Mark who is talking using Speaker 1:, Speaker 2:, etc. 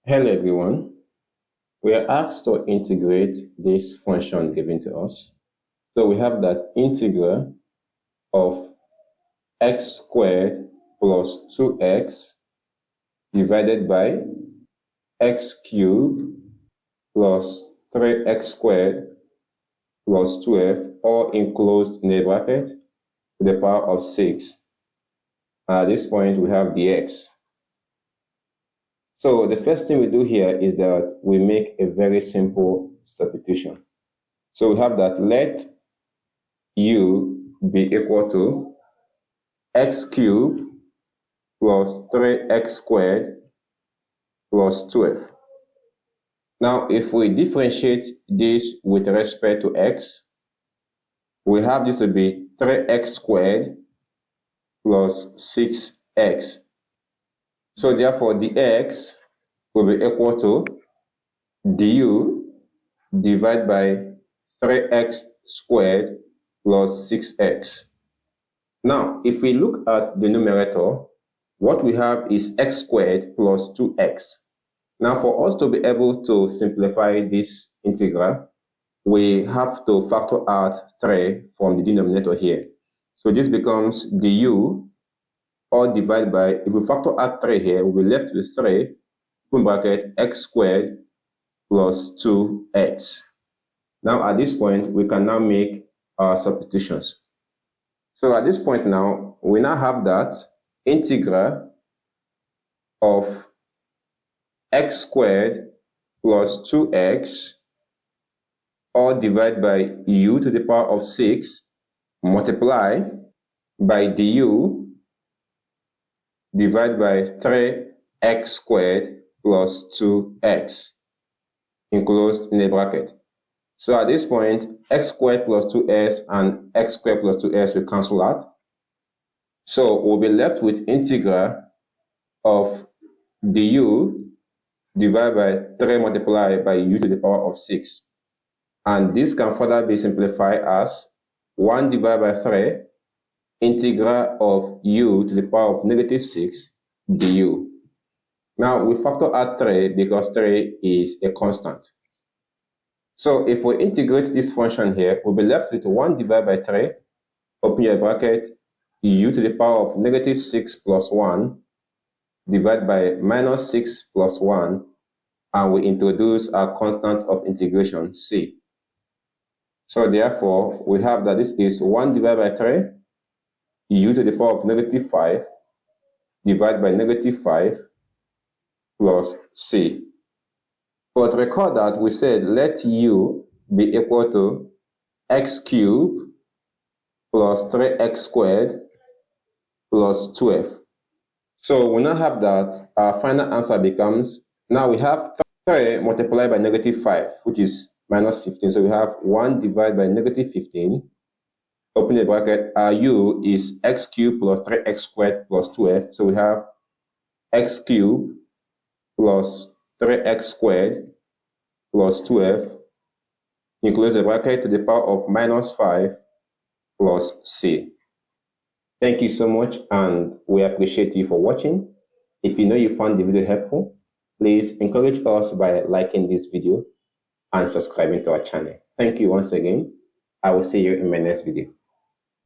Speaker 1: Hello everyone. We are asked to integrate this function given to us. So we have that integral of x squared plus 2x divided by x cubed plus 3x squared plus 12, all enclosed in a bracket to the power of 6. At this point, we have dx. So the first thing we do here is that we make a very simple substitution. So we have that let u be equal to x cubed plus 3x squared plus 12. Now, if we differentiate this with respect to x, we have this to be 3x squared plus 6x. So therefore, dx will be equal to du divided by 3x squared plus 6x. Now, if we look at the numerator, what we have is x squared plus 2x. Now, for us to be able to simplify this integral, we have to factor out 3 from the denominator here. So this becomes du, all divided by, if we factor out 3 here, we'll be left with 3, open bracket, x squared plus 2x. Now, at this point, we can now make our substitutions. So at this point now, we now have that integral of x squared plus 2x, all divided by u to the power of 6, multiply by du divided by 3x squared plus 2x, enclosed in a bracket. So at this point, x squared plus 2s and x squared plus 2s will cancel out. So we'll be left with integral of du divided by 3 multiplied by u to the power of 6. And this can further be simplified as 1 divided by 3 integral of u to the power of negative 6 du. Now we factor out 3 because 3 is a constant. So if we integrate this function here, we'll be left with 1 divided by 3, open your bracket, u to the power of negative 6 plus 1, divided by minus 6 plus 1, and we introduce our constant of integration, c. So therefore, we have that this is 1 divided by 3, u to the power of negative 5, divided by negative 5, plus c. But recall that we said let u be equal to x cubed plus 3x squared plus 12. So we now have that our final answer becomes, now we have 3 multiplied by negative 5, which is minus 15. So we have 1 divided by negative 15. Open the bracket, our u is x cubed plus 3x squared plus 12. So we have x cubed plus 3x squared plus 12, you close the bracket to the power of minus 5 plus c. Thank you so much, and we appreciate you for watching. If you know you found the video helpful, please encourage us by liking this video and subscribing to our channel. Thank you once again. I will see you in my next video.